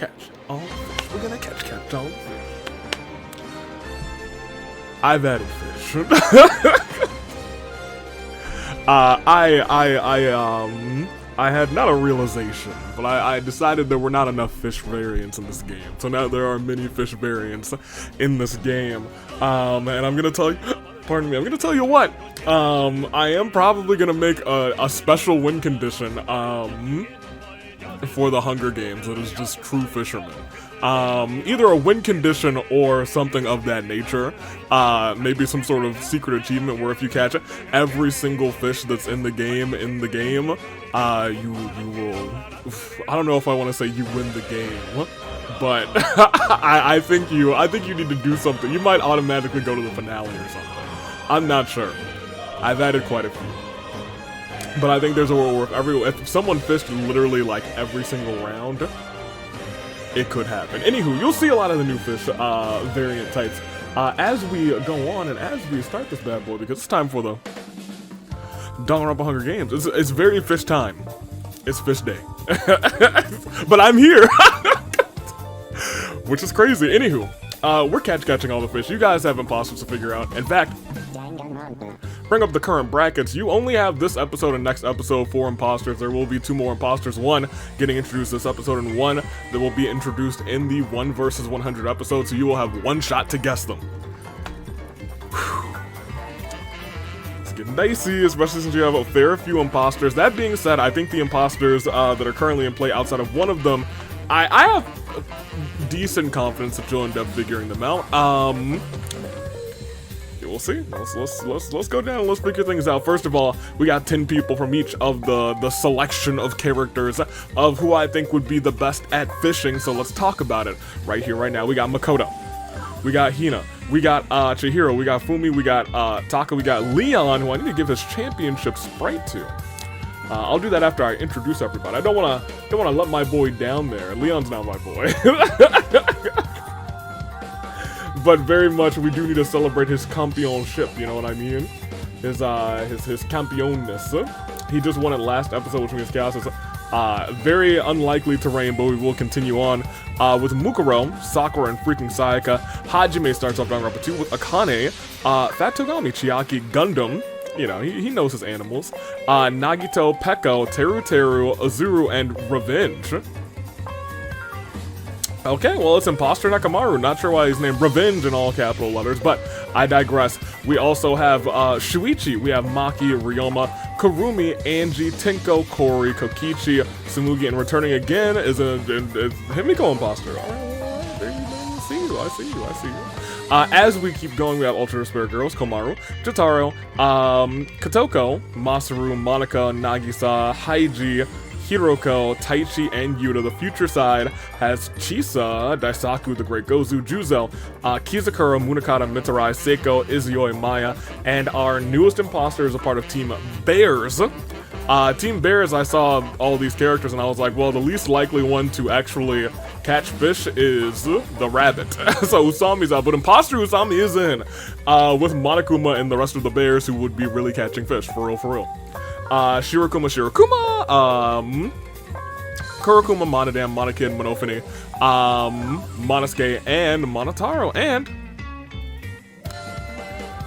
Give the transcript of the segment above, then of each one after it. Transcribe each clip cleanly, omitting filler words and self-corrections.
catch all the fish. We're gonna catch all the fish. I've added fish. I had not a realization, but I decided there were not enough fish variants in this game. So now there are many fish variants in this game. And I'm gonna tell you, pardon me, I'm gonna tell you what. I am probably gonna make a special win condition, for the Hunger Games that is just true fishermen. Either a win condition or something of that nature. Maybe some sort of secret achievement where if you catch every single fish that's in the game, you will, I don't know if I want to say you win the game, but I think you need to do something. You might automatically go to the finale or something. I'm not sure. I've added quite a few. But I think there's a world where if someone fished literally like every single round, it could happen. Anywho, you'll see a lot of the new fish variant types as we go on and as we start this bad boy, because it's time for the Danganronpa Hunger Games. It's very fish time. It's fish day. But I'm here, which is crazy. Anywho, we're catching all the fish. You guys have imposters to figure out. In fact, bring up the current brackets. You only have this episode and next episode for imposters. There will be 2 more imposters, one getting introduced this episode and one that will be introduced in the 1 versus 100 episode, so you will have 1 shot to guess them. Whew. It's getting dicey, especially since you have a fair few imposters. That being said, I think the imposters that are currently in play outside of one of them, I have decent confidence that you'll end up figuring them out. We'll see. Let's go down and let's figure things out. First of all, we got 10 people from each of the selection of characters of who I think would be the best at fishing, so let's talk about it right here, right now. We got Makoto, we got Hina, we got Chihiro, we got Fumi, we got Taka, we got Leon, who I need to give his championship sprite to. I'll do that after I introduce everybody. I don't wanna let my boy down there. Leon's not my boy. But very much, we do need to celebrate his championship, you know what I mean? His campeonness. He just won it last episode, which means Chaos is very unlikely terrain, but we will continue on with Mukuro, Sakura, and freaking Sayaka. Hajime starts off Danganronpa 2 with Akane, Fat Togami, Chiaki, Gundam. You know, he knows his animals. Nagito, Peko, Teru, Azuru, and Revenge. Okay, well, it's Imposter Nakamaru. Not sure why he's named Revenge in all capital letters, but I digress. We also have Shuichi, we have Maki, Ryoma, Kurumi, Angie, Tenko, Kori, Kokichi, Sumugi, and returning again is Himiko Imposter. Alright, there you go. I see you. As we keep going, we have Ultra Despair Girls, Komaru, Jotaro, Kotoko, Masaru, Monica, Nagisa, Haiji, Hiroko, Taichi, and Yuta. The future side has Chisa, Daisaku, the Great Gozu, Juzo, Kizakura, Munakata, Mitarai, Seiko, Izuyoi, Maya, and our newest imposter is a part of Team Bears. Team Bears, I saw all these characters and I was like, well, the least likely one to actually catch fish is the rabbit. So Usami's out, but Imposter Usami is in, with Monokuma and the rest of the bears who would be really catching fish, for real. Shirokuma, Kurokuma, Monodam, Monokid, Monofini, Monosuke, and Monotaro. And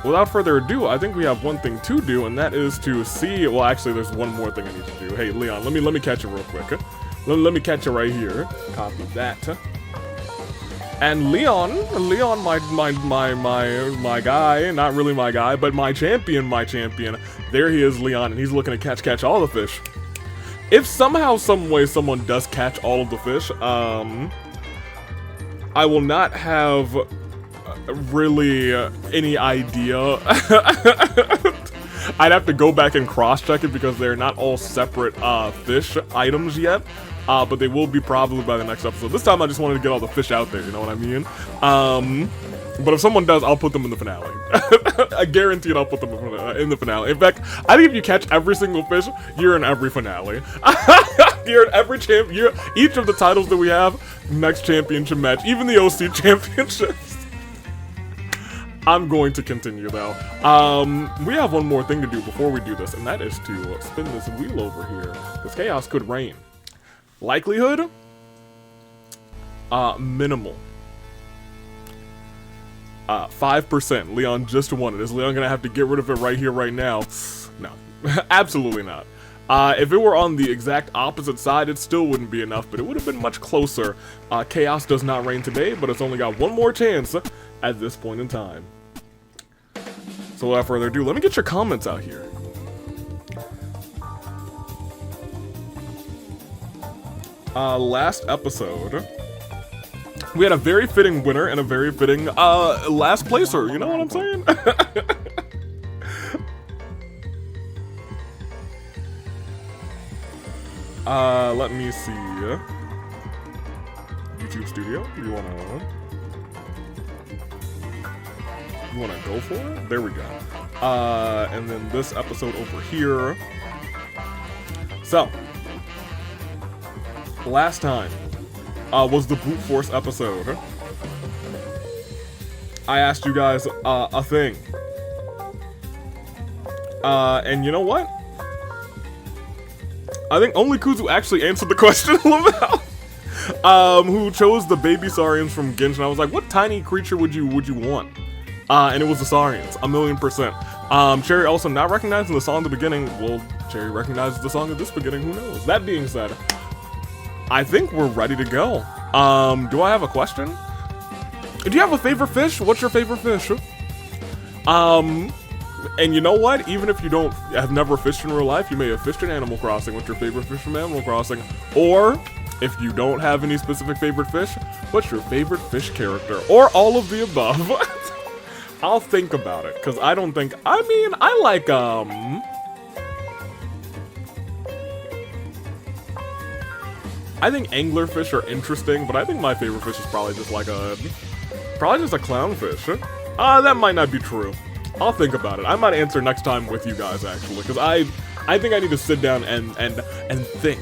without further ado, I think we have one thing to do, and that is to see. Well, actually, there's one more thing I need to do. Hey, Leon, let me catch you real quick. Let me catch you right here. Copy that. And Leon, my guy, not really my guy, but my champion. There he is, Leon, and he's looking to catch all the fish. If somehow, some way, someone does catch all of the fish, I will not have really any idea. I'd have to go back and cross-check it because they're not all separate fish items yet. But they will be probably by the next episode. This time I just wanted to get all the fish out there, you know what I mean? But if someone does, I'll put them in the finale. I guarantee it, I'll put them in the finale. In fact, I think if you catch every single fish, you're in every finale. You're in every each of the titles that we have, next championship match, even the OC championships. I'm going to continue though. We have one more thing to do before we do this, and that is to spin this wheel over here, because chaos could reign. Likelihood? Minimal. 5%. Leon just won it. Is Leon gonna have to get rid of it right here, right now? No, absolutely not. If it were on the exact opposite side, it still wouldn't be enough, but it would have been much closer. Chaos does not reign today, but it's only got one more chance at this point in time. So without further ado, let me get your comments out here. Last episode, we had a very fitting winner and a very fitting last placer, you know what I'm saying? Let me see. YouTube Studio, you wanna go for it? There we go. And then this episode over here. So, last time was the brute force episode. I asked you guys a thing. And you know what? I think only Kuzu actually answered the question, who chose the baby saurians from Genshin. I was like, what tiny creature would you want? And it was the saurians, 1,000,000%. Cherry also not recognizing the song at the beginning. Well, Cherry recognizes the song at this beginning, who knows? That being said, I think we're ready to go. Do I have a question? Do you have a favorite fish? What's your favorite fish? And you know what? Even if you have never fished in real life, you may have fished in Animal Crossing. What's your favorite fish from Animal Crossing? Or, if you don't have any specific favorite fish, what's your favorite fish character? Or all of the above. I'll think about it, because I don't think, I mean, I like, I think anglerfish are interesting, but I think my favorite fish is probably just like a clownfish. That might not be true. I'll think about it. I might answer next time with you guys, actually, because I think I need to sit down and think.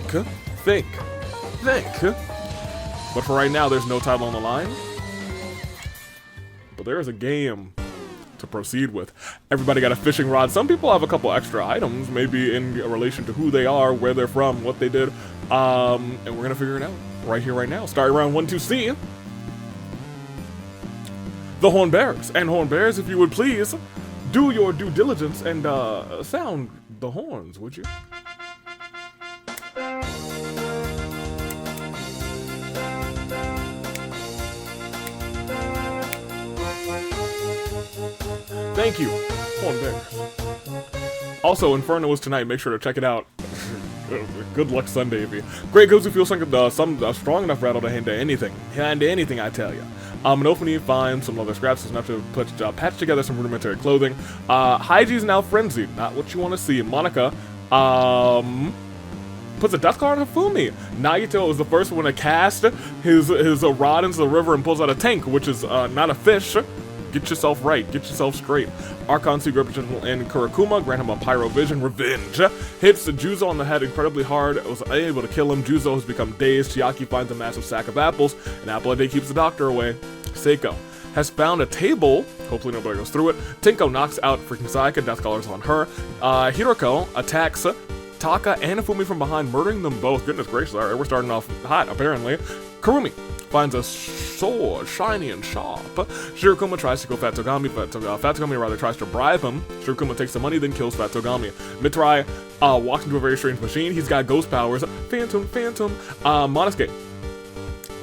But for right now, there's no title on the line. But there is a game to proceed with. Everybody got a fishing rod. Some people have a couple extra items, maybe in relation to who they are, where they're from, what they did. And we're gonna figure it out right here, right now. Starting round 1, 2C. The Horn Bears. And Horn Bears, if you would please, do your due diligence and sound the horns, would you? Thank you, Horn Bears. Also, Inferno is tonight. Make sure to check it out. Good luck Sunday, if you. Great Gozu feels like a strong enough rattle to hand anything. Hand anything, I tell ya. Manophaony finds some leather scraps enough to patch together some rudimentary clothing. Haiji's now frenzied. Not what you want to see. Monica, puts a death card on Hifumi. Nagito is the first one to cast his rod into the river and pulls out a tank, which is not a fish. Get yourself right. Get yourself straight. Archon Sea Grippin and Kurakuma grant him a Pyro Vision. Revenge. Hits Juzo on the head incredibly hard. Was unable to kill him. Juzo has become dazed. Chiaki finds a massive sack of apples. An apple a day keeps the doctor away. Seiko has found a table. Hopefully nobody goes through it. Tinko knocks out freaking Sayaka. Death Color's on her. Hiroko attacks Taka and Hifumi from behind, murdering them both. Goodness gracious, alright, we're starting off hot, apparently. Karumi finds a sword, shiny and sharp. Shirokuma tries to kill Fat Togami, but Fat Togami rather tries to bribe him. Shirokuma takes the money, then kills Fat Togami. Mitrai walks into a very strange machine. He's got ghost powers. Phantom. Monosuke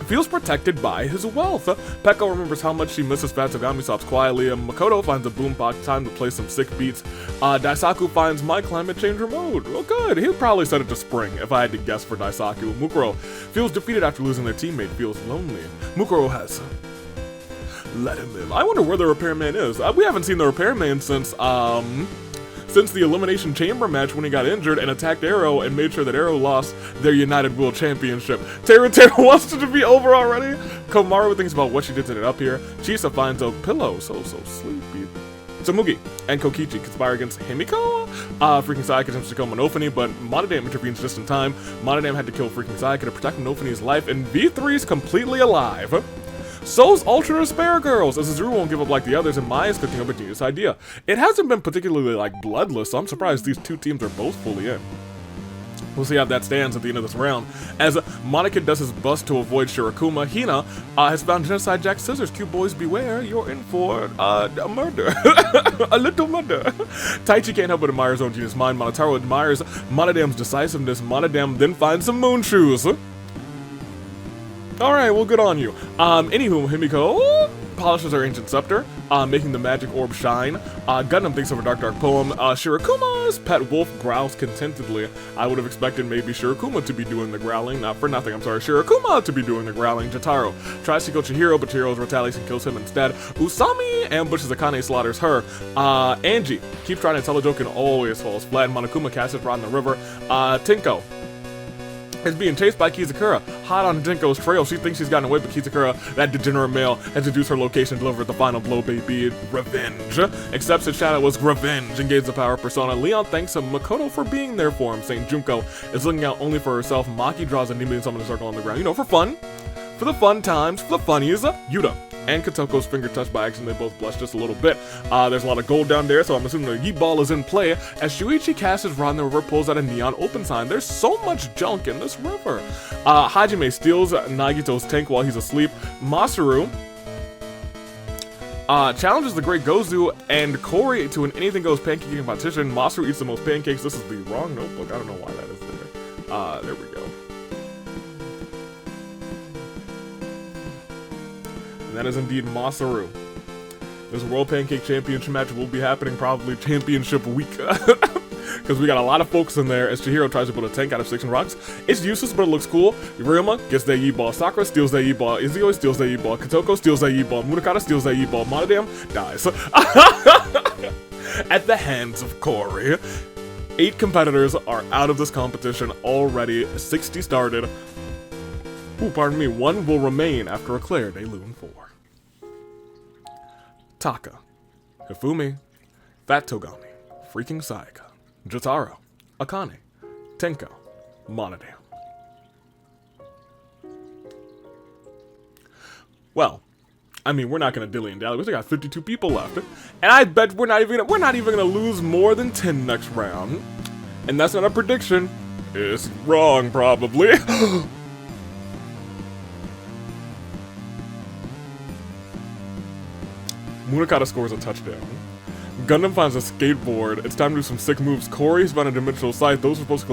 feels protected by his wealth. Pekko remembers how much she misses Fat Togami, stops quietly. Makoto finds a boombox, time to play some sick beats. Daisaku finds my climate change remote. Well, good. He'll probably set it to spring, if I had to guess for Daisaku. Mukuro feels defeated after losing their teammate, feels lonely. Mukuro has let him live. I wonder where the repairman is. We haven't seen the repairman since the Elimination Chamber match when he got injured and attacked Arrow and made sure that Arrow lost their United World Championship. Tera wants it to be over already. Komaru thinks about what she did to get up here. Chisa finds a pillow, so sleepy. Tsumugi and Kokichi conspire against Himiko. Freaking Sayaka attempts to kill Monophaony, but Monodam intervenes just in time. Monodam had to kill freaking Sayaka to protect Monophaony's life, and V3's completely alive. So's Ultra Spare Girls, as Azuru won't give up like the others, and Maya's cooking up a genius idea. It hasn't been particularly, like, bloodless, so I'm surprised these two teams are both fully in. We'll see how that stands at the end of this round. As Monica does his best to avoid Shirokuma, Hina has found Genocide Jack's scissors. Cute boys beware, you're in for a murder. A little murder. Taichi can't help but admire his own genius mind. Monotaro admires Monodam's decisiveness. Monodam then finds some moon shoes. Alright, well, good on you. Anywho, Himiko polishes her ancient scepter, making the magic orb shine. Gundam thinks of a dark poem. Shirakuma's pet wolf growls contentedly. I would have expected maybe Shirokuma to be doing the growling. Not for nothing, I'm sorry. Shirakuma to be doing the growling. Jotaro tries to kill Chihiro, but Chihiro retaliates and kills him instead. Usami ambushes Akane, slaughters her. Angie keeps trying to tell a joke and always falls flat. Monokuma casts his rod in the river. Tinko is being chased by Kizakura. Hot on Jinko's trail, she thinks she's gotten away, but Kizakura, that degenerate male, has deduced her location, delivered the final blow, baby. Revenge. Accepts his shadow was revenge. Engage the power of Persona. Leon thanks Makoto for being there for him, saying Junko is looking out only for herself. Maki draws a Nibian summoning circle on the ground, you know, for fun. For the fun times, for the funnies. Yuta and Kotoko's finger touched by accident, they both blush just a little bit. There's a lot of gold down there, so I'm assuming the Yeet Ball is in play. As Shuichi casts his rod in the river, pulls out a neon open sign. There's so much junk in this river. Hajime steals Nagito's tank while he's asleep. Masaru challenges the great Gozu and Kori to an anything goes pancaking competition. Masaru eats the most pancakes. This is the wrong notebook. I don't know why that is there. There we go. And that is indeed Masaru. This World Pancake Championship match will be happening probably Championship week. Because we got a lot of folks in there as Chihiro tries to build a tank out of sticks and rocks. It's useless, but it looks cool. Ryoma gets that Yeet Ball. Sakura steals that Yeet Ball. Izio steals that Yeet Ball. Kotoko steals that Yeet Ball. Munakata steals that Yeet Ball. Monodam dies. At the hands of Kori. 8 competitors are out of this competition already. 60 started. Ooh, pardon me. 1 will remain after a Claire de Lune 4. Taka, Hifumi, Fat Togami, Freaking Sayaka, Jotaro, Akane, Tenko, Monodam. Well, I mean, we're not gonna dilly and dally. We still got 52 people left, and I bet we're not even gonna lose more than 10 next round. And that's not a prediction. It's wrong, probably. Munakata scores a touchdown. Gundam finds a skateboard. It's time to do some sick moves. Kori's found a dimensional sight. Those were supposed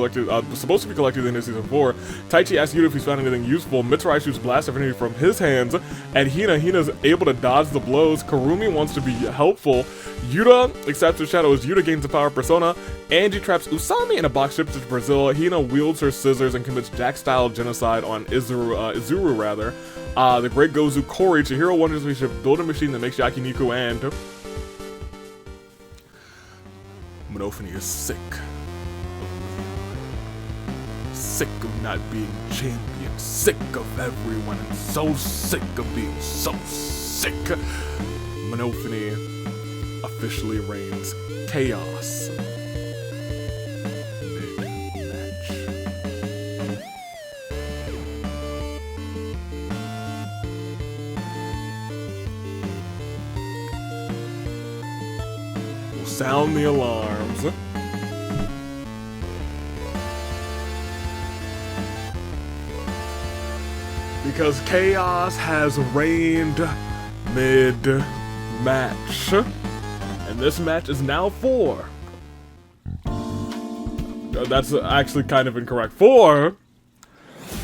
to be collected in season 4. Taichi asks Yuta if he's found anything useful. Mitsurai shoots blast of energy from his hands. And Hina's able to dodge the blows. Karumi wants to be helpful. Yuta accepts her shadow as Yuta gains the power of Persona. Angie traps Usami in a box shipped to Brazil. Hina wields her scissors and commits Jack-style genocide on Izuru rather. The great Gozu Kori. Chihiro wonders if we should build a machine that makes Yakiniku and Monophony is sick. Sick of not being champion. Sick of everyone and so sick of being so sick. Monophony officially reigns chaos. Mid-match. We'll sound the alarms. Because chaos has reigned mid-match. And this match is now for... That's actually kind of incorrect. For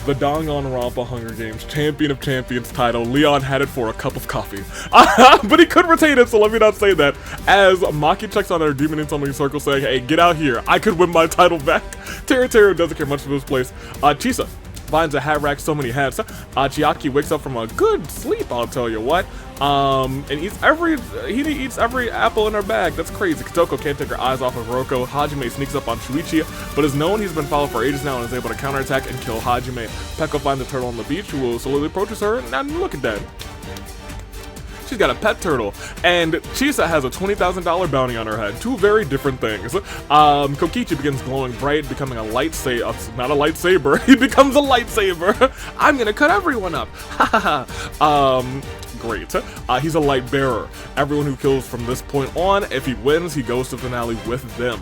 the Danganronpa Hunger Games Champion of Champions title. Leon had it for a cup of coffee. But he could retain it, so let me not say that. As Maki checks on her demon in summoning circle saying, hey, get out here. I could win my title back. Teru doesn't care much for this place. Chisa finds a hat rack, so many hats. Chiaki wakes up from a good sleep, I'll tell you what. And eats every apple in her bag. That's crazy. Kotoko can't take her eyes off of Roko. Hajime sneaks up on Shuichi, but has known he's been followed for ages now and is able to counterattack and kill Hajime. Pekko finds the turtle on the beach, who will slowly approaches her, and look at that. She's got a pet turtle, and Chisa has a $20,000 bounty on her head. 2 very different things. Kokichi begins glowing bright, becoming a lightsaber. Not a lightsaber. He becomes a lightsaber. I'm gonna cut everyone up. great. He's a light bearer. Everyone who kills from this point on, if he wins, he goes to the finale with them.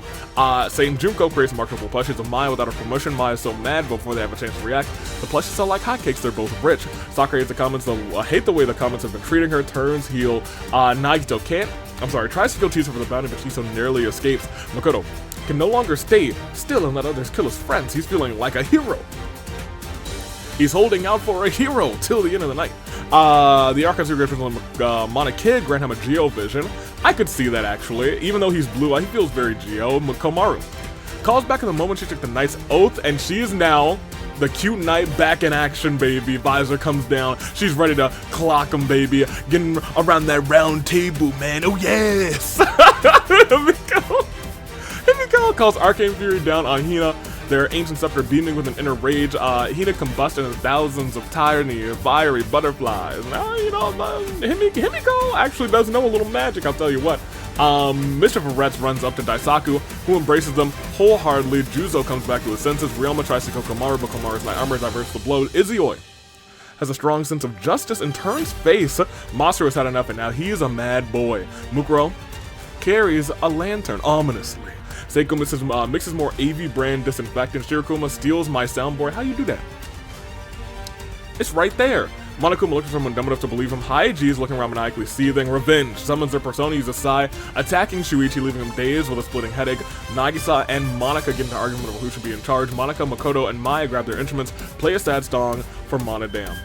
Saint Junko creates marketable plushies of Maya without her permission. Maya's so mad before they have a chance to react. The plushies sell like hotcakes, they're both rich. Sakura hates the comments, hate the way the comments have been treating her, turns heel. Nagito tries to kill Chisa for the bounty, but Chisa narrowly escapes. Makoto can no longer stay still and let others kill his friends. He's feeling like a hero. He's holding out for a hero till the end of the night. The archives are from Mana Kid grant him a Geo vision. I could see that actually. Even though he's blue, he feels very Geo. Komaru calls back in the moment she took the knight's oath, and she is now the cute knight back in action, baby. Visor comes down. She's ready to clock him, baby. Getting around that round table, man. Oh, yes. Himiko calls Arcane Fury down on Hina. Their ancient scepter beaming with an inner rage. Hina combusts into thousands of tiny, fiery butterflies. Now, Himiko actually does know a little magic, I'll tell you what. Mischief of Rats runs up to Daisaku, who embraces them wholeheartedly. Juzo comes back to his senses. Ryoma tries to kill Komaru, but Komaru's light armor diverts the blow. Izuyoi has a strong sense of justice and turns face. Masaru has had enough, and now he's a mad boy. Mukuro carries a lantern, ominously. Seiko mixes more AV brand disinfectant. Shirokuma steals my soundboard. How you do that? It's right there. Monokuma looks for someone dumb enough to believe him. Haiji is looking around maniacally seething. Revenge summons their persona, uses Sai, attacking Shuichi, leaving him dazed with a splitting headache. Nagisa and Monika get into an argument over who should be in charge. Monika, Makoto, and Maya grab their instruments, play a sad song for Monodam.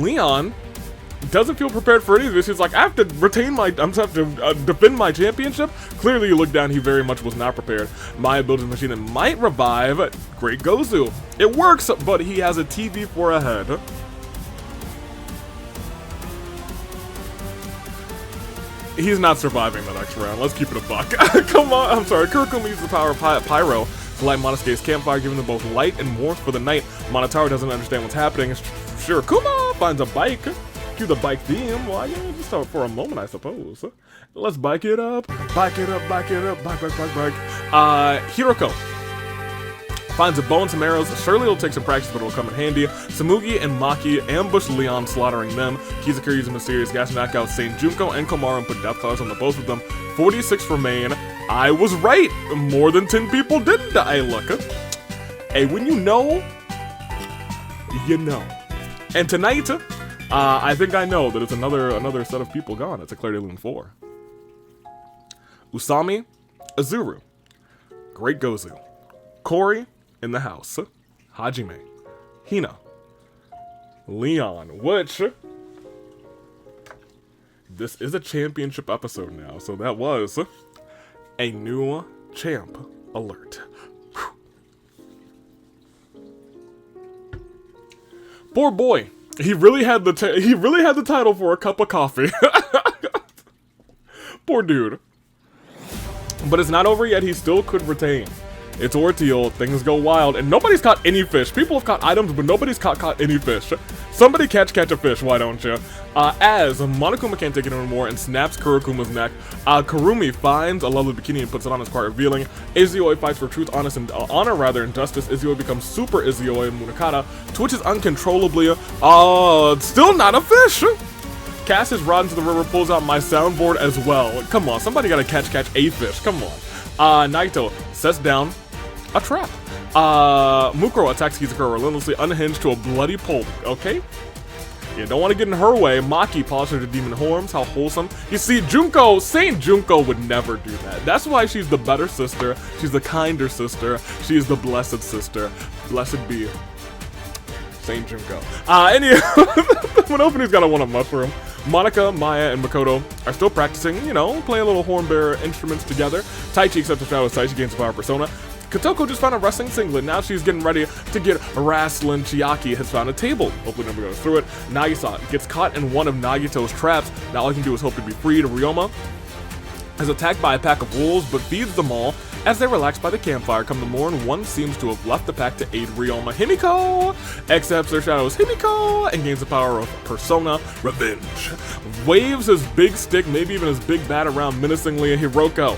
Leon doesn't feel prepared for any of this. He's like, I have to defend my championship. Clearly, you look down, he very much was not prepared. Maya builds a machine that might revive Great Gozu. It works, but he has a TV for a head. He's not surviving the next round. Let's keep it a buck. Come on. I'm sorry. Kurokuma uses the power of Pyro to light Monosuke's campfire, giving them both light and warmth for the night. Monotaro doesn't understand what's happening. Shirokuma finds a bike. Cue the bike theme. Well, yeah, just for a moment, I suppose. Let's bike it up. Bike it up, bike it up, bike. Hiroko finds a bow and some arrows. Surely it'll take some practice, but it'll come in handy. Samugi and Maki ambush Leon, slaughtering them. Kizakura uses a mysterious gas to knock out Saint Junko and Komaru and put death claws on the both of them. 46 remain. I was right. More than 10 people didn't die. Look. Hey, when you know, you know. And tonight, I think I know that it's another set of people gone. It's a Claire de Lune 4. Usami, Azuru, Great Gozu, Kori in the house, Hajime, Hina, Leon, which this is a championship episode now, so that was a new champ alert. Whew. Poor boy. He really had the title for a cup of coffee. Poor dude. But it's not over yet. He still could retain. It's Ordeal. Things go wild, and nobody's caught any fish. People have caught items, but nobody's caught any fish. Somebody catch a fish, why don't you? As Monokuma can't take it anymore and snaps Kurokuma's neck, Kurumi finds a lovely bikini and puts it on, as quite revealing. Izuyoi fights for truth, honor, and justice. Izuyoi becomes Super Izuyoi, and Munakata twitches uncontrollably. Still not a fish! Casts his rod into the river, pulls out my soundboard as well. Come on, somebody gotta catch a fish, come on. Naito sets down a trap. Mukuro attacks Kizakura relentlessly, unhinged to a bloody pulp, okay? You don't want to get in her way. Maki polishes her demon horns, how wholesome. You see, Saint Junko would never do that. That's why she's the better sister, she's the kinder sister, she's the blessed sister. Blessed be Saint Junko. Anyway, when opening's gotta want a mushroom. Monika, Maya, and Makoto are still practicing, playing little horn bearer instruments together. Taichi accepts the shadow of Taichi, gains the power persona. Kotoko just found a wrestling singlet. Now she's getting ready to get wrestling. Chiaki has found a table. Hopefully nobody goes through it. Nagisa gets caught in one of Nagito's traps. Now all he can do is hope to be freed. Ryoma is attacked by a pack of wolves, but feeds them all. As they relax by the campfire, come the morn, one seems to have left the pack to aid Ryoma. Himiko accepts their shadows Himiko and gains the power of Persona Revenge. Waves his big stick, maybe even his big bat around menacingly, and Hiroko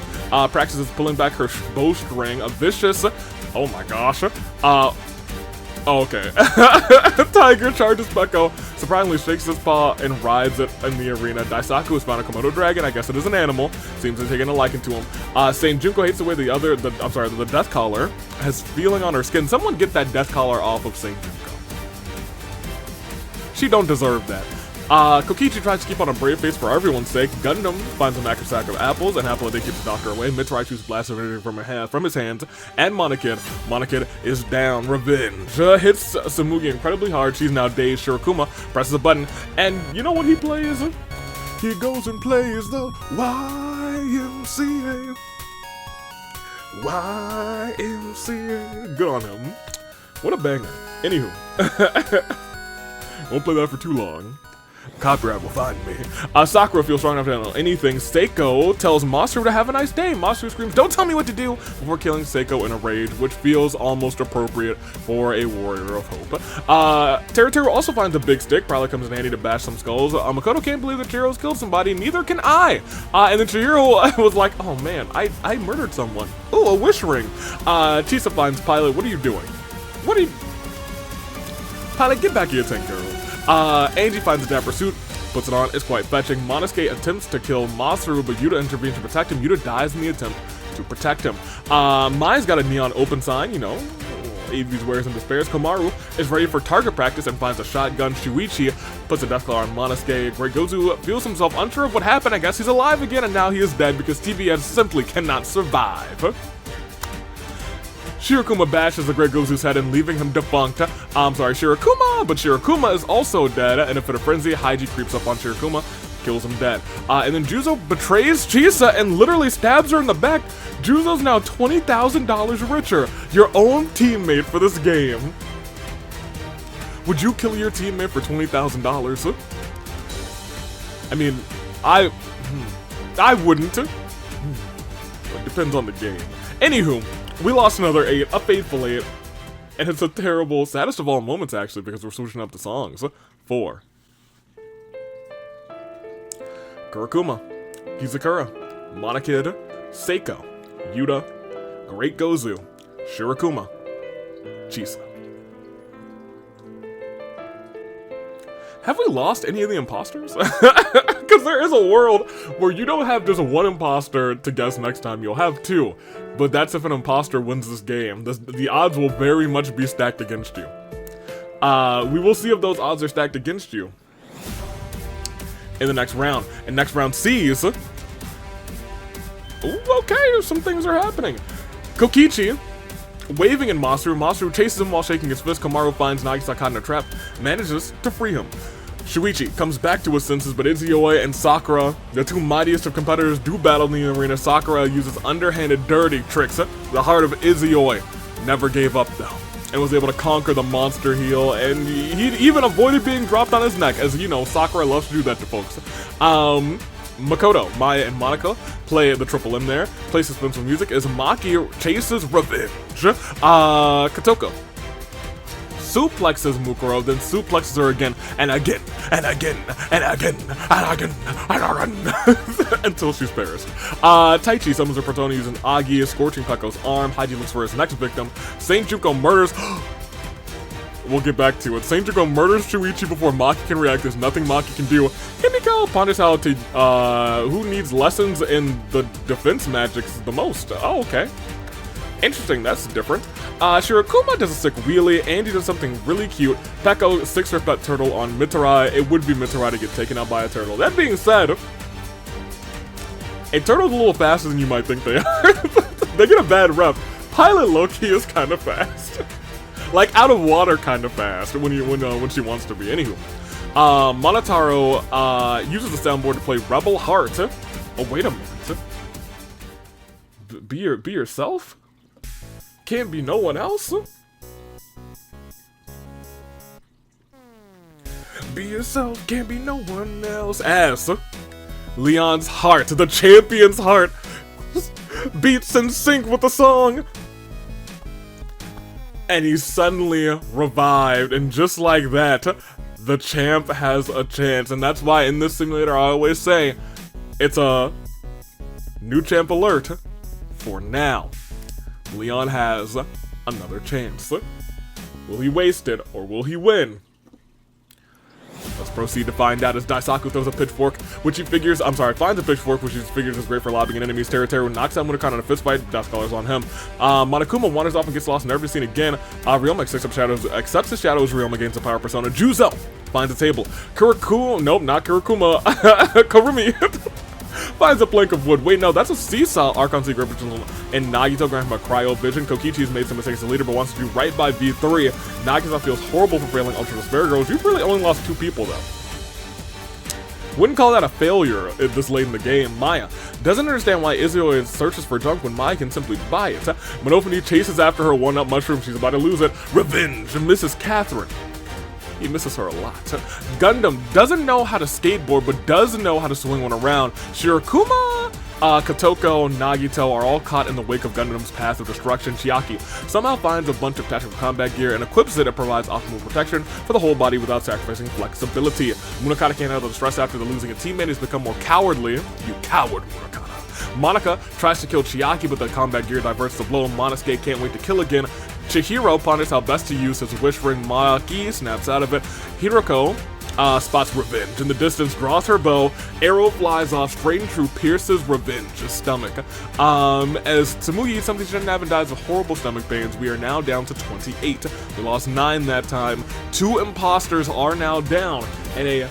practices pulling back her bowstring. A vicious, oh my gosh, okay. Tiger charges Peko, surprisingly shakes his paw and rides it in the arena. Daisaku has found a Komodo dragon. I guess it is an animal. Seems to have taken a liking to him. Saying Junko hates the way the death collar has feeling on her skin. Someone get that death collar off of Saint Junko. She don't deserve that. Kokichi tries to keep on a brave face for everyone's sake. Gundam finds a macro sack of apples, and happily they keep the doctor away. Mitsurai shoots blast of energy from his hands, and Monokid is down. Revenge hits Samugi incredibly hard. She's now dazed. Shirokuma presses a button, and you know what he plays? He goes and plays the YMCA. YMCA. Good on him. What a banger. Anywho. Won't play that for too long. Copyright will find me. Sakura feels strong enough to handle anything. Seiko tells Masaru to have a nice day. Masaru screams, "Don't tell me what to do," before killing Seiko in a rage, which feels almost appropriate for a warrior of hope. Teru also finds a big stick, probably comes in handy to bash some skulls. Makoto can't believe that Chihiro's killed somebody, neither can I. And then Chihiro was like, "Oh man, I murdered someone. Ooh, a wish ring." Chisa finds Pilot, "What are you doing? What are you... Pilot, get back here, tank girl." Angie finds a dapper suit, puts it on, it's quite fetching. Monosuke attempts to kill Masaru, but Yuta intervenes to protect him. Yuta dies in the attempt to protect him. Mai's got a neon open sign, you know, AV's wears and despairs. Komaru is ready for target practice and finds a shotgun. Shuichi puts a death claw on Monosuke. Great Gozu feels himself unsure of what happened. I guess he's alive again, and now he is dead because TBS simply cannot survive. Shirokuma bashes the Great Gozu's head and leaving him defunct. I'm sorry, Shirokuma, but Shirokuma is also dead. In a fit of frenzy, Haiji creeps up on Shirokuma, kills him dead. And then Juzo betrays Chisa and literally stabs her in the back. Juzo's now $20,000 richer. Your own teammate for this game. Would you kill your teammate for $20,000? I mean, I wouldn't. It depends on the game. Anywho, we lost another 8, a fateful 8, and it's a terrible, saddest of all moments actually, because we're switching up the songs. 4. Kurokuma, Hizakura, Monokid, Seiko, Yuta, Great Gozu, Shirokuma, Chisa. Have we lost any of the imposters? Because there is a world where you don't have just one imposter to guess next time, you'll have 2. But that's if an imposter wins this game. The odds will very much be stacked against you. We will see if those odds are stacked against you in the next round. And next round sees... Ooh, okay, some things are happening. Kokichi waving in Masaru. Masaru chases him while shaking his fist. Komaru finds Nagisa caught in a trap, manages to free him. Shuichi comes back to his senses, but Izuyoi and Sakura, the two mightiest of competitors, do battle in the arena. Sakura uses underhanded, dirty tricks. The heart of Izuyoi never gave up, though, and was able to conquer the monster heel, and he even avoided being dropped on his neck, as you know, Sakura loves to do that to folks. Makoto, Maya, and Monica play the triple M there. Play suspenseful music as Maki chases revenge. Kotoko suplexes Mukuro, then suplexes her again, and again, and again, and again, and again, and again, until she's perished. Taichi summons her persona using Agi, scorching Peko's arm. Haiji looks for his next victim. Saint Junko murders... We'll get back to it. Saint Junko murders Shuichi before Maki can react. There's nothing Maki can do. Himiko ponders how to, who needs lessons in the defense magics the most. Oh, okay. Interesting, that's different. Shirokuma does a sick wheelie. Andy does something really cute. Peko sticks her pet turtle on Mitarai. It would be Mitarai to get taken out by a turtle. That being said, a turtle's a little faster than you might think they are. They get a bad rep. Pilot Loki is kind of fast. Like out of water kind of fast when she wants to be. Anywho. Monotaro uses the soundboard to play Rebel Heart. Oh, wait a minute. Be yourself? Can't be no one else? Be yourself, can't be no one else. As Leon's heart, the champion's heart, beats in sync with the song. And he's suddenly revived, and just like that, the champ has a chance. And that's why in this simulator I always say, it's a new champ alert for now. Leon has another chance. Will he waste it, or will he win? Let's proceed to find out as Daisaku throws a pitchfork, which he figures, finds a pitchfork, which he figures is great for lobbing in enemy's territory. Knocks out Munakata in a fist fight, Death Colors on him. Monokuma wanders off and gets lost, never seen again. Ryoma accepts his shadow as Ryoma gains a power persona. Juzo finds a table. Nope, not Kurikuma. Karumi finds a plank of wood. Wait, no, that's a seesaw. Archon Secret and Nagito grants him a cryo vision. Kokichi's made some mistakes as a leader, but wants to do right by V3. Nagito feels horrible for failing Ultra Despair Girls. You've really only lost 2 people, though. Wouldn't call that a failure this late in the game. Maya doesn't understand why Izio searches for junk when Maya can simply buy it. Monofony chases after her one-up mushroom. She's about to lose it. Revenge and Mrs. Catherine. He misses her a lot. Gundam doesn't know how to skateboard, but does know how to swing one around. Shirokuma, Kotoko, Nagito are all caught in the wake of Gundam's path of destruction. Chiaki somehow finds a bunch of tactical combat gear and equips it. It provides optimal protection for the whole body without sacrificing flexibility. Munakata can't handle the stress after losing a teammate. He's become more cowardly. You coward, Munakata. Monica tries to kill Chiaki, but the combat gear diverts the blow. Monosuke can't wait to kill again. Chihiro ponders how best to use his wish ring. Maki snaps out of it. Hiroko spots Revenge in the distance, draws her bow, arrow flies off, straight and true, pierces Revenge's stomach. As Tsumugi eats something she didn't have and dies of horrible stomach pains, we are now down to 28. We lost 9 that time. 2 imposters are now down, and a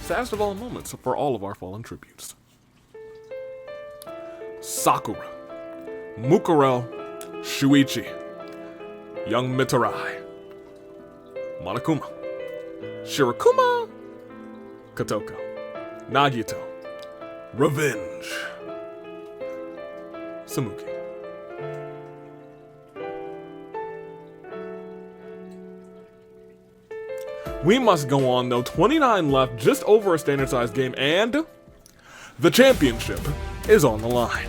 saddest of all moments for all of our fallen tributes. Sakura, Mukuro, Shuichi, Young Mitarai, Monokuma, Shirokuma, Kotoko, Nagito, Revenge, Tsumugi. We must go on though, 29 left, just over a standard sized game, and the championship is on the line.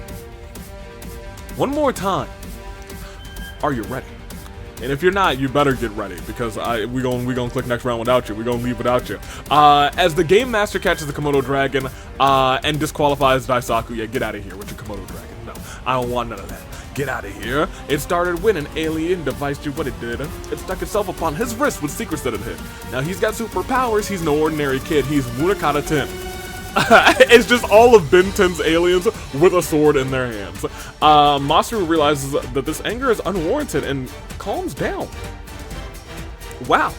One more time. Are you ready? And if you're not, you better get ready, because we gonna click next round without you. We gonna leave without you. As the game master catches the Komodo dragon and disqualifies Daisaku. Yeah, get out of here with your Komodo dragon. No, I don't want none of that. Get out of here. It started when an alien device did what it did. It stuck itself upon his wrist with secrets that it hid. Now he's got superpowers. He's no ordinary kid. He's Munakata 10. It's just all of Ben 10's aliens with a sword in their hands. Masaru realizes that this anger is unwarranted and calms down. Wow.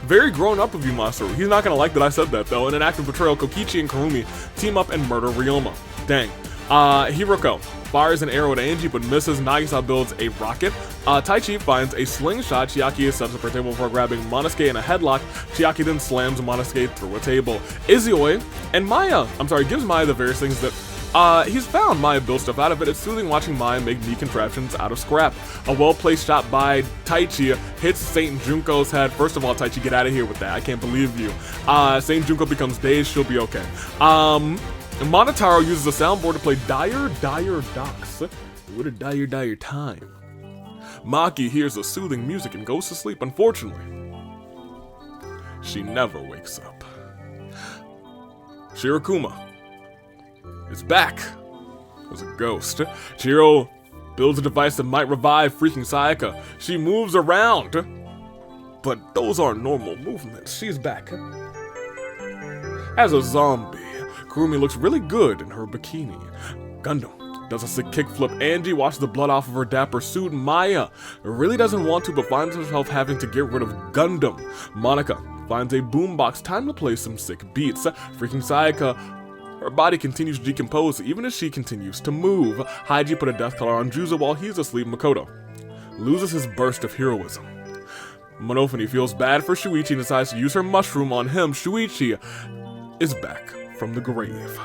Very grown up of you, Masaru. He's not gonna like that I said that, though. In an act of betrayal, Kokichi and Karumi team up and murder Ryoma. Dang. Hiroko fires an arrow at Angie but misses. Nagisa builds a rocket. Taichi finds a slingshot. Chiaki sets up her table before grabbing Monosuke in a headlock. Chiaki then slams Monosuke through a table. Izoi and Maya, gives Maya the various things that he's found. Maya builds stuff out of it. It's soothing watching Maya make neat contraptions out of scrap. A well-placed shot by Taichi hits Saint Junko's head. First of all, Taichi, get out of here with that. I can't believe you. Saint Junko becomes dazed. She'll be okay. Monotaro uses a soundboard to play Dire Docks. What a dire time. Maki hears the soothing music and goes to sleep. Unfortunately, she never wakes up. Shirokuma is back as a ghost. Chihiro builds a device that might revive freaking Sayaka. She moves around, but those aren't normal movements. She's back as a zombie. Kurumi looks really good in her bikini. Gundam does a sick kickflip. Angie washes the blood off of her dapper suit. Maya really doesn't want to, but finds herself having to get rid of Gundam. Monica finds a boombox. Time to play some sick beats. Freaking Sayaka, her body continues to decompose even as she continues to move. Haiji put a death collar on Juzo while he's asleep. Makoto loses his burst of heroism. Monofony feels bad for Shuichi and decides to use her mushroom on him. Shuichi is back from the grave.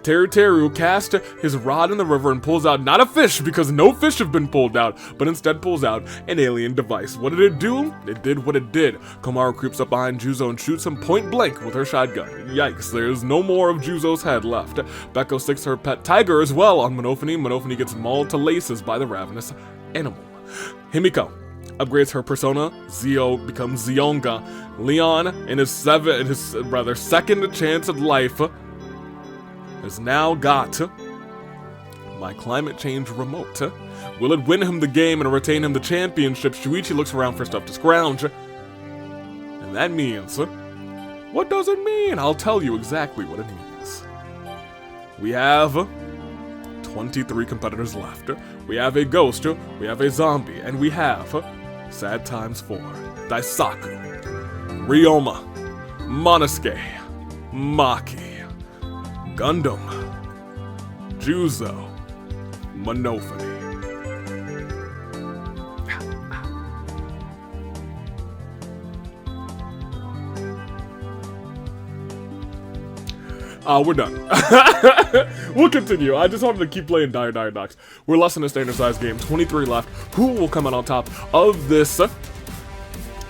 Teru casts his rod in the river and pulls out not a fish, because no fish have been pulled out, but instead pulls out an alien device. What did it do? It did what it did. Komaru creeps up behind Juzo and shoots him point blank with her shotgun. Yikes, there's no more of Juzo's head left. Beko sticks her pet tiger as well on Monofony. Monofony gets mauled to laces by the ravenous animal. Himiko upgrades her persona. Zio becomes Zionga. Leon, in his second chance at life, has now got my climate change remote. Will it win him the game and retain him the championship? Shuichi looks around for stuff to scrounge. And that means What does it mean? I'll tell you exactly what it means. We have 23 competitors left. We have a ghost, we have a zombie, and we have, sad times for, Daisaku, Ryoma, Monosuke, Maki, Gundam, Juzo, Monofony. We're done. We'll continue. I just wanted to keep playing Dire Docks. We're less than a standard size game. 23 left. Who will come out on top of this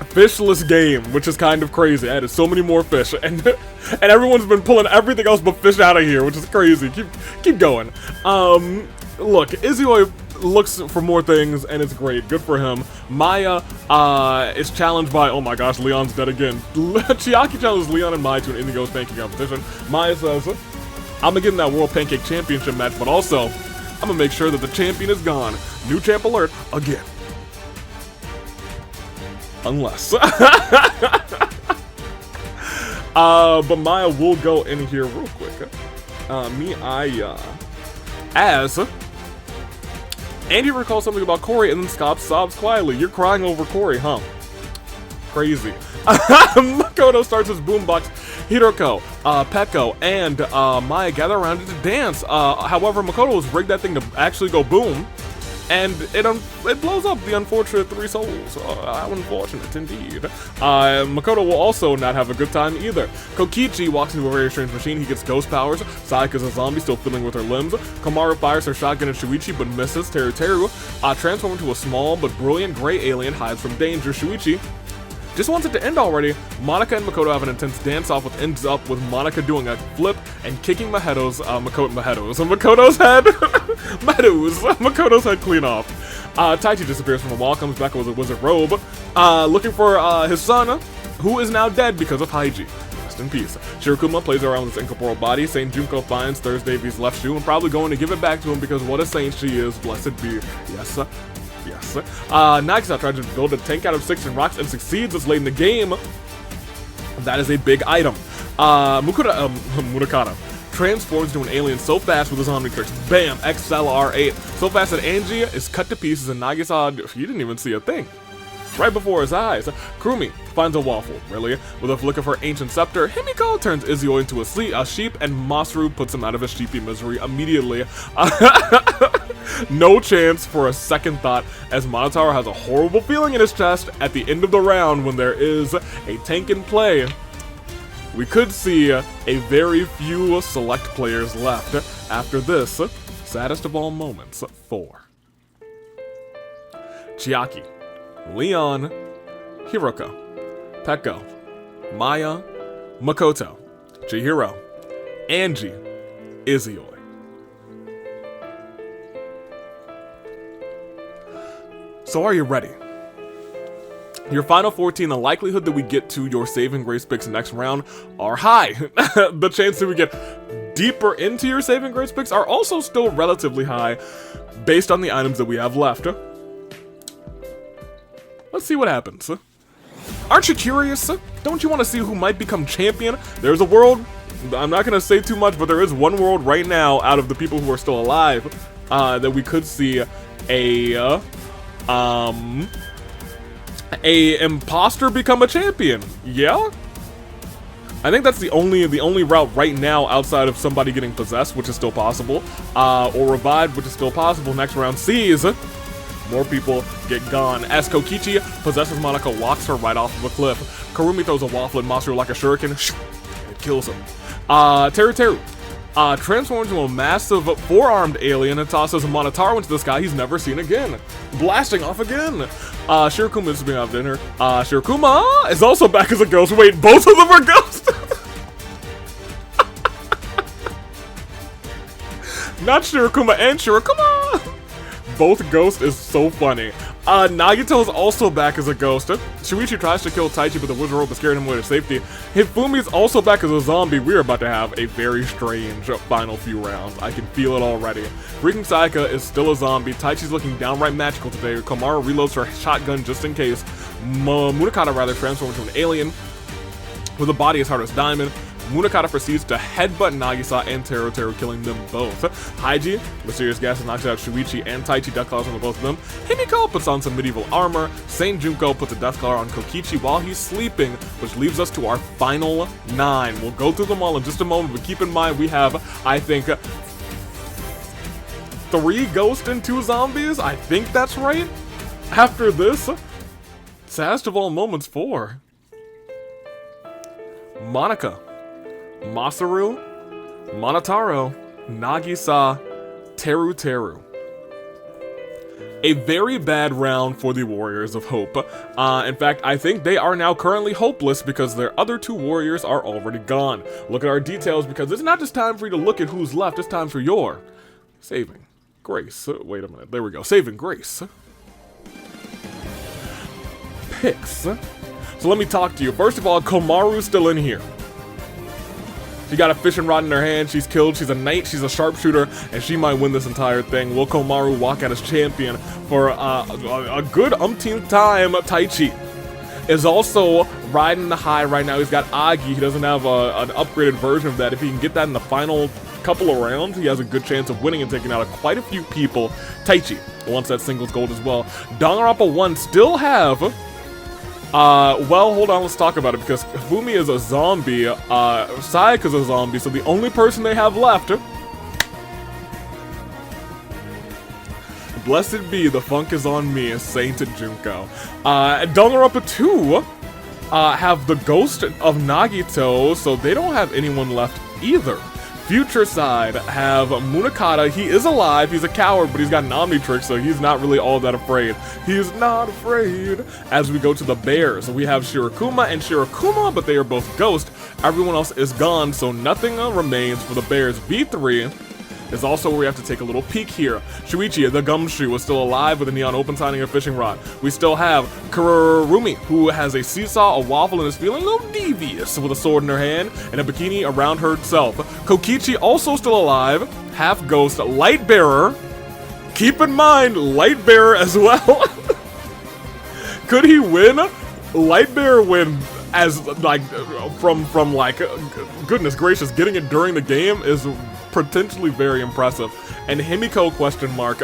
fishless game, which is kind of crazy. I added so many more fish, and everyone's been pulling everything else but fish out of here, which is crazy. Keep going. Look, Izui looks for more things, and it's great. Good for him. Maya is challenged by, oh my gosh, Leon's dead again. Chiaki challenges Leon and Maya to an Indigo's pancake competition. Maya says, I'm gonna get in that World Pancake Championship match, but also, I'm gonna make sure that the champion is gone. New champ alert, again. Unless. But Maya will go in here real quick. As Andy recalls something about Corey and then sobs quietly. You're crying over Corey, huh? Crazy. Makoto starts his boombox. Hiroko, Peko, and Maya gather around to dance. However, Makoto has rigged that thing to actually go boom, and it blows up the unfortunate 3 souls. How unfortunate indeed. Makoto will also not have a good time either. Kokichi walks into a very strange machine. He gets ghost powers. Sayaka's a zombie still fiddling with her limbs. Kamaru fires her shotgun at Shuichi but misses. Teru transforms into a small but brilliant gray alien, hides from danger. Shuichi just wants it to end already. Monica and Makoto have an intense dance-off, which ends up with Monica doing a flip and kicking Makoto's head Makoto's head clean off. Taichi disappears from a wall, comes back with a wizard robe, looking for his son, who is now dead because of Haiji. Rest in peace. Shirokuma plays around with his incorporeal body. Saint Junko finds Thursday V's left shoe and probably going to give it back to him because what a saint she is, blessed be. Yes. Yes. Nagisa tries to build a tank out of 6 and rocks and succeeds. It's late in the game. That is a big item. Murakata transforms into an alien so fast with his Omni tricks. Bam! XLR8. So fast that Angie is cut to pieces and Nagisa, he didn't even see a thing. Right before his eyes, Kurumi finds a waffle, really. With a flick of her ancient scepter, Himiko turns Izio into a sheep, and Masaru puts him out of his sheepy misery immediately. No chance for a second thought, as Monotaro has a horrible feeling in his chest at the end of the round when there is a tank in play. We could see a very few select players left after this saddest of all moments for Chiaki, Leon, Hiroko, Peko, Maya, Makoto, Chihiro, Angie, Izio. So are you ready? Your final 14, the likelihood that we get to your saving grace picks next round are high. The chance that we get deeper into your saving grace picks are also still relatively high based on the items that we have left. Let's see what happens. Aren't you curious? Don't you want to see who might become champion? There's a world, I'm not going to say too much, but there is one world right now out of the people who are still alive that we could see a imposter become a champion. Yeah? I think that's the only route right now outside of somebody getting possessed, which is still possible, or revived, which is still possible. Next round sees more people get gone. As Kokichi possesses Monica, walks her right off of a cliff. Kurumi throws a waffle at Masaru like a shuriken. It kills him. Teru transforms into a massive 4-armed alien and tosses Monotaro into the sky he's never seen again. Blasting off again. Shirokuma is being out dinner. Shirokuma is also back as a ghost. Wait, both of them are ghosts? Not Shirokuma and Shirokuma! Both ghosts is so funny. Nagito is also back as a ghost. Shuichi tries to kill Taichi, but the wizard rope is scaring him away to safety. Hifumi is also back as a zombie. We are about to have a very strange final few rounds. I can feel it already. Freaking Sayaka is still a zombie. Taichi's looking downright magical today. Komaru reloads her shotgun just in case. Murakata rather transforms into an alien. With a body as hard as diamond, Munakata proceeds to headbutt Nagisa and Teru, killing them both. Haiji, Mysterious Gas, knocks out Shuichi and Taichi, Death Claws on both of them. Himiko puts on some medieval armor. Saint Junko puts a Death Claw on Kokichi while he's sleeping, which leaves us to our final 9. We'll go through them all in just a moment, but keep in mind we have, I think, 3 ghosts and 2 zombies? I think that's right. After this, saddest of all moments 4. Monica, Masaru, Monotaro, Nagisa, Teru. A very bad round for the Warriors of Hope. In fact, I think they are now currently hopeless because their other 2 warriors are already gone. Look at our details because it's not just time for you to look at who's left, it's time for your saving grace. Wait a minute, there we go. Saving grace. Picks. So let me talk to you. First of all, Komaru's still in here. She got a fishing rod in her hand, she's killed, she's a knight, she's a sharpshooter, and she might win this entire thing. Will Komaru walk out as champion for a good umpteenth time? Taichi is also riding the high right now. He's got Agi, he doesn't have an upgraded version of that. If he can get that in the final couple of rounds, he has a good chance of winning and taking out quite a few people. Taichi wants that singles gold as well. Danganronpa 1 still have... well, hold on, let's talk about it, because Fumi is a zombie, Sayaka's a zombie, so the only person they have left, blessed be, the funk is on me, Saint Junko. Danganronpa 2, have the ghost of Nagito, so they don't have anyone left either. Future side have Munakata. He is alive, he's a coward, but he's got an Omnitrix, so he's not really all that afraid. He's not afraid. As we go to the Bears, we have Shirokuma and Shirokuma, but they are both ghost. Everyone else is gone, so nothing remains for the Bears. B3 is also where we have to take a little peek here. Shuichi, the gumshoe, is still alive with a neon open signing a fishing rod. We still have Kurumi, who has a seesaw, a waffle, and is feeling a little devious with a sword in her hand and a bikini around herself. Kokichi also still alive, half ghost, light bearer. Keep in mind, light bearer as well. Could he win? Light bearer win as like from like goodness gracious, getting it during the game is potentially very impressive. And Himiko question mark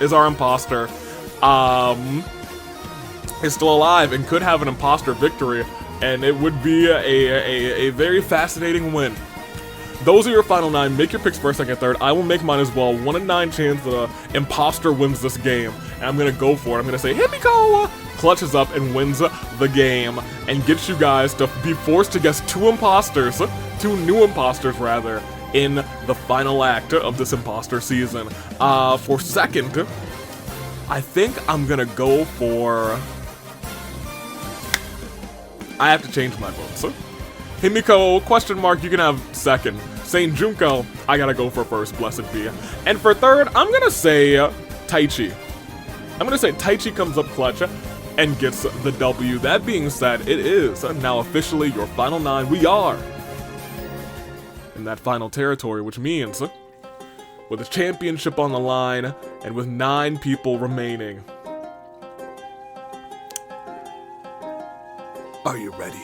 is our imposter. Is still alive and could have an imposter victory, and it would be a very fascinating win. Those are your final 9. Make your picks first, second, third. I will make mine as well. 1 in 9 chance that an imposter wins this game, and I'm gonna go for it. I'm gonna say Himiko clutches up and wins the game and gets you guys to be forced to guess 2 new imposters rather, in the final act of this imposter season. For second, I think I'm gonna go for... I have to change my vote. Himiko, question mark, you can have second. Saint Junko, I gotta go for first, blessed be. And for third, I'm gonna say Taichi. I'm gonna say Taichi comes up clutch and gets the W. That being said, it is now officially your final 9. We are in that final territory, which means with a championship on the line and with 9 people remaining. Are you ready?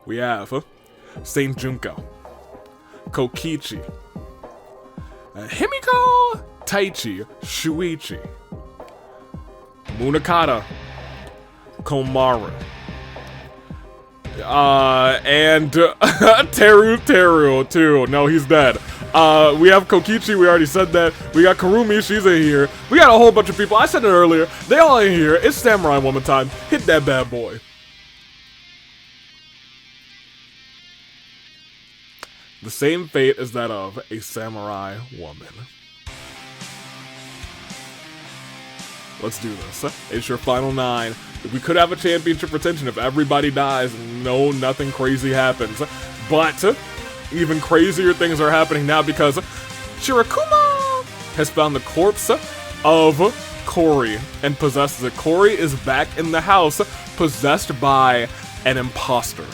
We have Saint Junko, Kokichi, Himiko, Taichi, Shuichi, Munakata, Komaru, and Teru too. No, he's dead. We have Kokichi, we already said that. We got Kurumi, she's in here. We got a whole bunch of people. I said it earlier. They all in here. It's Samurai Woman time. Hit that bad boy. The same fate as that of a samurai woman. Let's do this. It's your final 9. We could have a championship retention if everybody dies and nothing crazy happens. But even crazier things are happening now because Shirokuma has found the corpse of Cory and possesses it. Cory is back in the house, possessed by an imposter.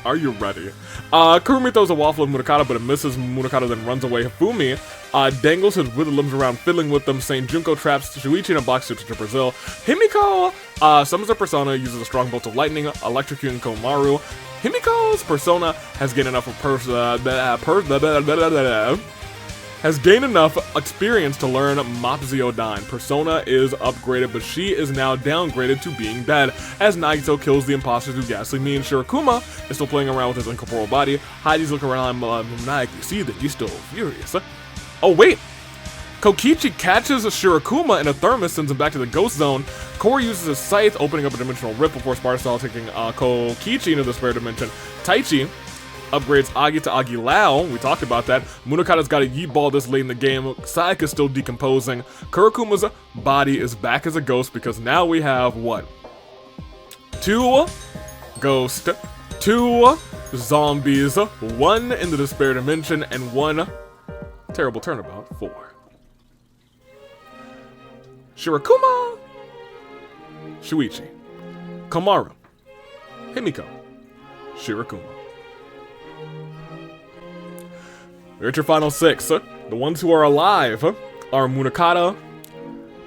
Are you ready? Kurumi throws a waffle at Munakata, but it misses. Munakata then runs away. Hifumi dangles his withered limbs around, fiddling with them. Saint Junko traps Shuichi in a box suit to Brazil. Himiko summons her persona, uses a strong bolt of lightning, electrocuting Komaru. Himiko's persona has gained enough experience to learn Mapzio Dine. Persona is upgraded, but she is now downgraded to being dead, as Nagito kills the imposters through ghastly means. Shirakuma is still playing around with his incorporeal body. Heidi's looking around maniacally, see that he's still furious. Oh wait! Kokichi catches Shirakuma in a thermos, sends him back to the ghost zone. Kori uses his scythe, opening up a dimensional rip before Sparta taking Kokichi into the spare dimension. Taichi upgrades Agi to Agi Lao. We talked about that. Munakata's got a yeet ball this late in the game. Sayaka's still decomposing. Kurakuma's body is back as a ghost because now we have what? 2 ghosts, 2 zombies, 1 in the despair dimension, and 1 terrible turnabout 4. Shirakuma, Shuichi, Komaru, Himiko, Shirakuma. We're at your final 6. The ones who are alive are Munakata,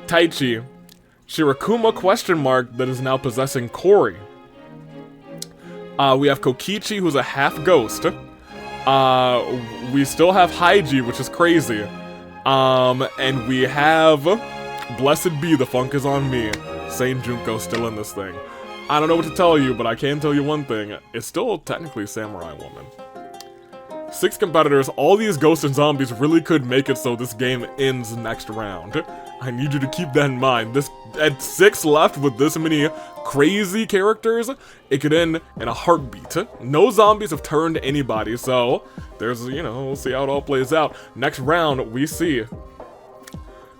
Taichi, Shirakuma ? That is now possessing Kori. We have Kokichi, who's a half ghost. We still have Haiji, which is crazy. And we have Blessed Be, the funk is on me. Saint Junko still in this thing. I don't know what to tell you, but I can tell you one thing. It's still technically Samurai Woman. 6 competitors, all these ghosts and zombies really could make it so this game ends next round. I need you to keep that in mind. This at 6 left with this many crazy characters, it could end in a heartbeat. No zombies have turned anybody, so there's, we'll see how it all plays out. Next round, we see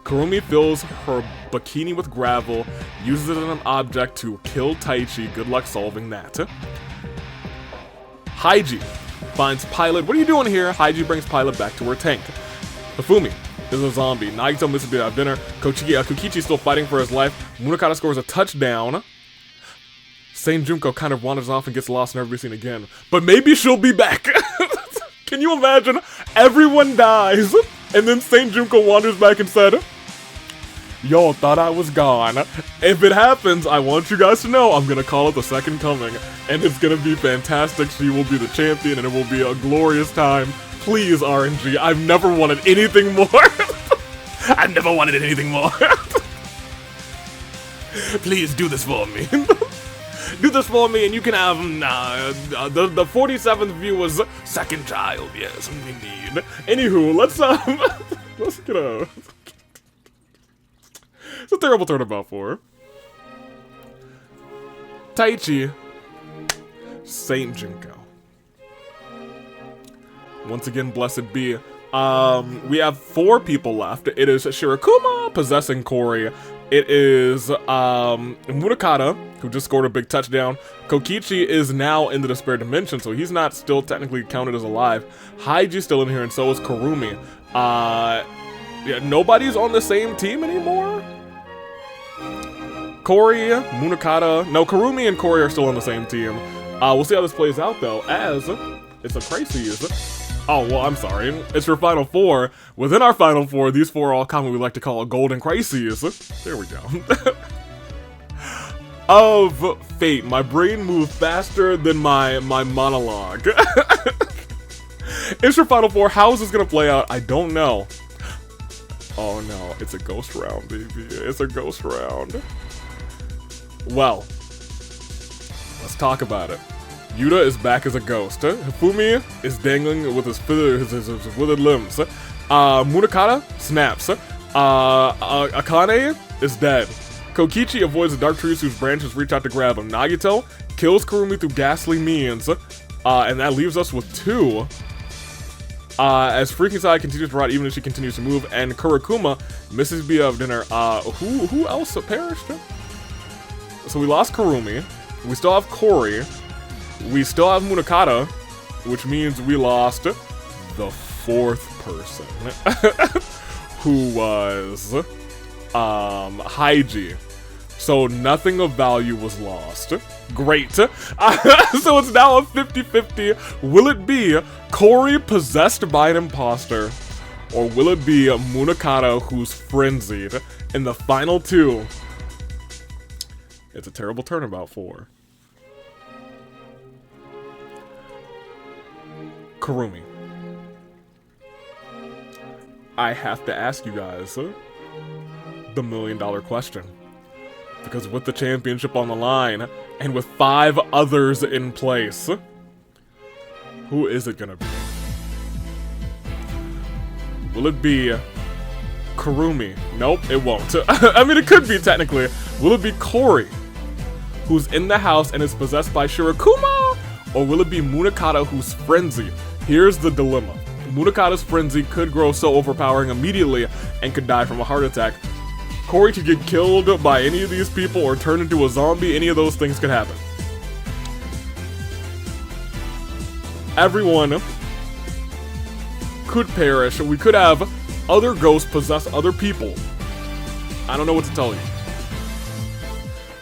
Kurumi fills her bikini with gravel, uses it as an object to kill Taichi. Good luck solving that. Haiji finds Pilot. What are you doing here? Haiji brings Pilot back to her tank. Hifumi is a zombie. Nagito misses a bit of dinner. Kokichi's still fighting for his life. Munakata scores a touchdown. Saint Junko kind of wanders off and gets lost and never be seen again. But maybe she'll be back. Can you imagine? Everyone dies, and then Saint Junko wanders back and said, y'all thought I was gone. If it happens, I want you guys to know I'm gonna call it the second coming, and it's gonna be fantastic. She will be the champion, and it will be a glorious time. Please, RNG, I've never wanted anything more. I've never wanted anything more. Please do this for me. Do this for me, and you can have the 47th viewer's second child. Yes, indeed. Anywho, let's get a. It's a terrible turnabout for Taichi, Saint Junko. Once again, Blessed Be. We have 4 people left. It is Shirakuma possessing Kori. It is Munakata, who just scored a big touchdown. Kokichi is now in the despair dimension, so he's not still technically counted as alive. Haiji's still in here, and so is Kurumi. Yeah, nobody's on the same team anymore? Kori, Munakata, no, Kurumi and Kori are still on the same team. We'll see how this plays out, though, as it's a crisis. Oh, well, I'm sorry. It's your final 4. Within our final 4, these 4 are all common we like to call a golden crises. There we go. Of fate. My brain moved faster than my monologue. It's your final 4. How is this gonna play out? I don't know. Oh no, it's a ghost round, baby. It's a ghost round. Well, let's talk about it. Yuta is back as a ghost. Hifumi is dangling with his withered limbs. Munakata snaps. Akane is dead. Kokichi avoids the dark trees whose branches reach out to grab him. Nagito kills Kurumi through ghastly means. And that leaves us with 2. As Freaking Side continues to rot even as she continues to move. And Kurakuma misses B of dinner. Who else perished? So we lost Kurumi. We still have Kori. We still have Munakata, which means we lost the 4th person, who was Haiji. So nothing of value was lost. Great. So it's now a 50-50. Will it be Corey possessed by an imposter? Or will it be Munakata who's frenzied? In the final two, it's a terrible turnabout for Kurumi. I have to ask you guys the million-dollar question. Because with the championship on the line, and with 5 others in place, who is it gonna be? Will it be Kurumi? Nope, it won't. I mean, it could be technically. Will it be Corey, who's in the house and is possessed by Shirokuma? Or will it be Munakata, who's frenzied? Here's the dilemma. Munakata's frenzy could grow so overpowering immediately and could die from a heart attack. Corey could get killed by any of these people or turn into a zombie. Any of those things could happen. Everyone could perish. We could have other ghosts possess other people. I don't know what to tell you.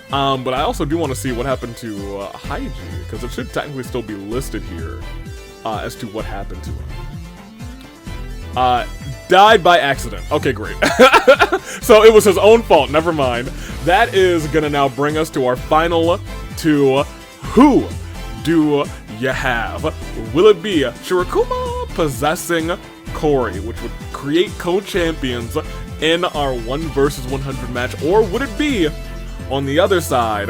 But I also do want to see what happened to Haiji, because it should technically still be listed here as to what happened to him. Died by accident. Okay, great. So it was his own fault. Never mind. That is gonna now bring us to our final two. Who do you have? Will it be Shirokuma possessing Corey, which would create co-champions in our 1 versus 100 match, or would it be on the other side,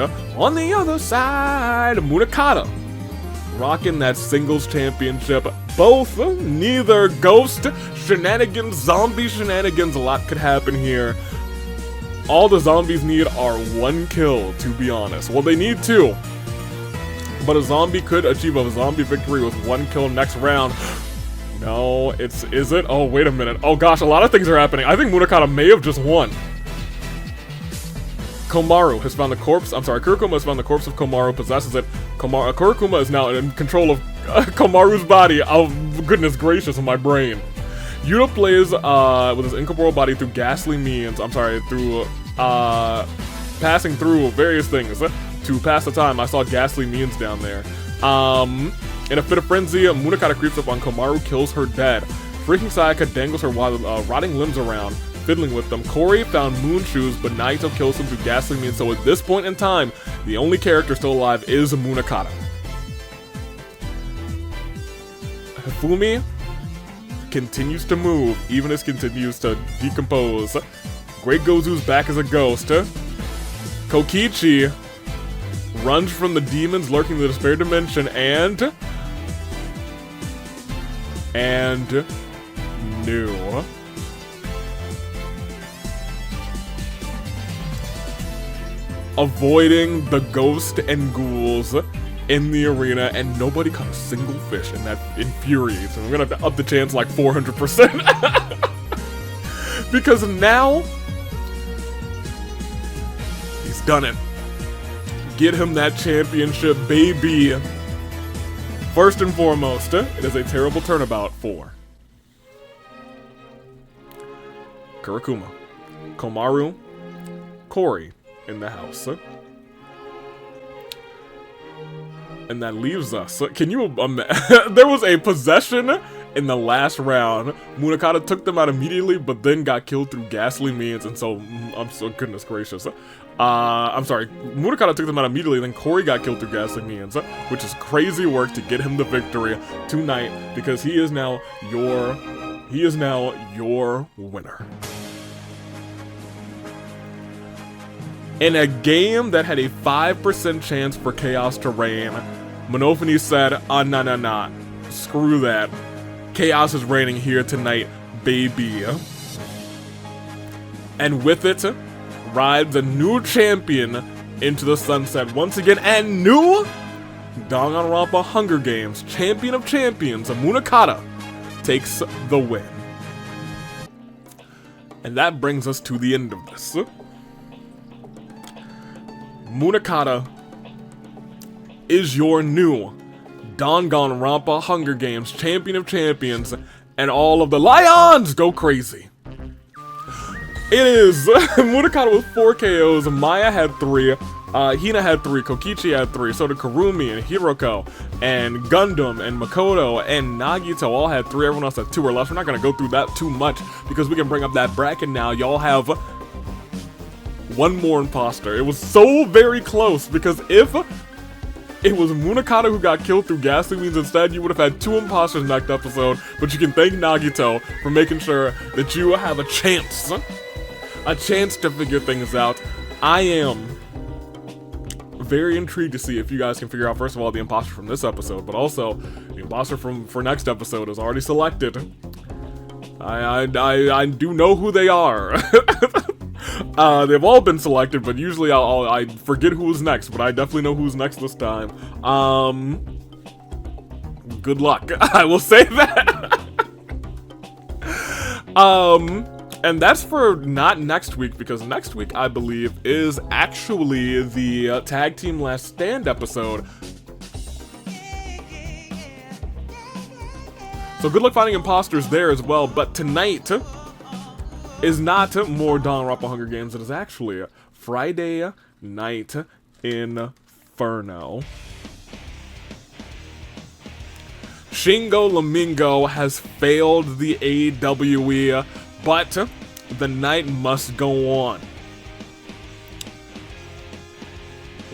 Munakata rocking that singles championship? Both, neither. Ghost shenanigans, zombie shenanigans, a lot could happen here. All the zombies need are 1 kill, to be honest. Well, they need 2. But a zombie could achieve a zombie victory with 1 kill next round. No, is it? Oh, wait a minute. Oh gosh, a lot of things are happening. I think Munakata may have just won. Kurokuma has found the corpse of Komaru, possesses it. Kurokuma is now in control of Komaru's body. Oh, goodness gracious, in my brain. Yuta plays with his incorporeal body through ghastly means. Through passing through various things to pass the time. I saw ghastly means down there. In a fit of frenzy, Munakata creeps up on Komaru, kills her dead. Freaking Sayaka dangles her rotting limbs around, fiddling with them. Corey found moon shoes, but Naito kills him through ghastly means. So at this point in time, the only character still alive is Munakata. Hifumi continues to move, even as continues to decompose. Great Gozu's back as a ghost. Kokichi runs from the demons lurking in the despair dimension, and new. Avoiding the ghost and ghouls in the arena, and nobody caught a single fish, and that infuriates me. We're gonna have to up the chance like 400%. Because now he's done it. Get him that championship, baby. First and foremost, it is a terrible turnabout for Kurokuma, Komaru, Corey in the house. And that leaves us. Can you there was a possession in the last round. Munakata took them out immediately, but then got killed through ghastly means, and so goodness gracious. I'm sorry, Munakata took them out immediately, then Corey got killed through ghastly means, which is crazy work to get him the victory tonight, because he is now your winner. In a game that had a 5% chance for chaos to reign, Monophony said, nah, screw that. Chaos is reigning here tonight, baby. And with it, rides a new champion into the sunset once again, and new Danganronpa Hunger Games champion of champions, Munakata, takes the win. And that brings us to the end of this. Munakata is your new Danganronpa Hunger Games champion of champions, and all of the lions go crazy. It is Munakata with 4 KOs, Maya had 3, Hina had 3, Kokichi had 3, so did Kurumi and Hiroko, and Gundam and Makoto and Nagito all had 3, everyone else had 2 or less. We're not going to go through that too much because we can bring up that bracket now. Y'all have one more imposter. It was so very close because if it was Munakata who got killed through ghastly means instead, you would have had 2 imposters next episode, but you can thank Nagito for making sure that you have a chance to figure things out. I am very intrigued to see if you guys can figure out, first of all, the imposter from this episode, but also the imposter for next episode is already selected. I do know who they are. They've all been selected, but usually I forget who's next, but I definitely know who's next this time. Good luck. I will say that. And that's for not next week, because next week, I believe, is actually the Tag Team Last Stand episode. So good luck finding imposters there as well, but tonight is not more Danganronpa Hunger Games. It is actually Friday Night Inferno. Shingo Lamingo has failed the AWE, but the night must go on.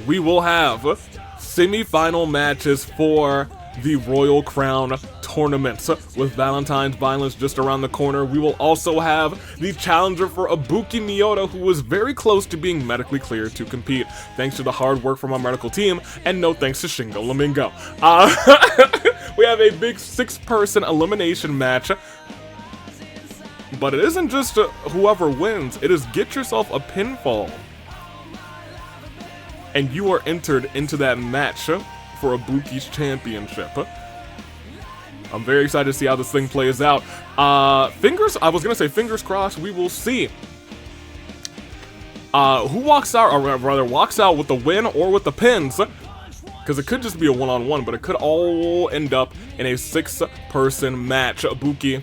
We will have semi-final matches for the Royal Crown tournaments with Valentine's Violence just around the corner. We will also have the challenger for Ibuki Miyoda, who was very close to being medically cleared to compete, thanks to the hard work from our medical team, and no thanks to Shingo Lamingo. We have a big 6-person elimination match. But it isn't just whoever wins, it is get yourself a pinfall. And you are entered into that match for Ibuki's championship. I'm very excited to see how this thing plays out. I was gonna say fingers crossed, we will see who walks out, or rather walks out with the win or with the pins. Because it could just be a one-on-one, but it could all end up in a 6-person match. Ibuki,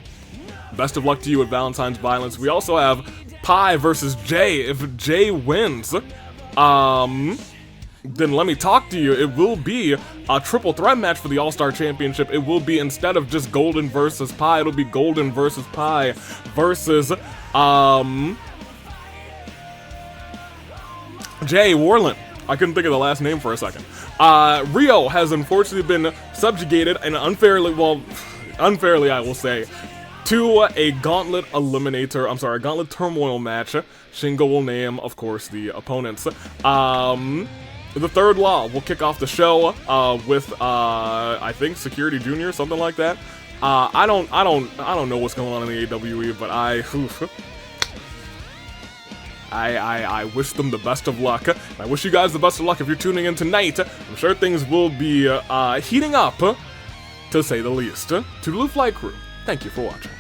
best of luck to you at Valentine's Violence. We also have Pi versus Jay. If Jay wins, then let me talk to you. It will be a triple threat match for the All-Star Championship. It will be, instead of just Golden versus Pi, it'll be Golden versus Pi versus, Jay Warland. I couldn't think of the last name for a second. Rio has unfortunately been subjugated and unfairly I will say, to a gauntlet turmoil match. Shingo will name, of course, the opponents. The third law will kick off the show with I think Security Junior, something like that. I don't know what's going on in the AWE, but I wish them the best of luck. I wish you guys the best of luck if you're tuning in tonight. I'm sure things will be heating up, to say the least. To the Flight Crew, thank you for watching.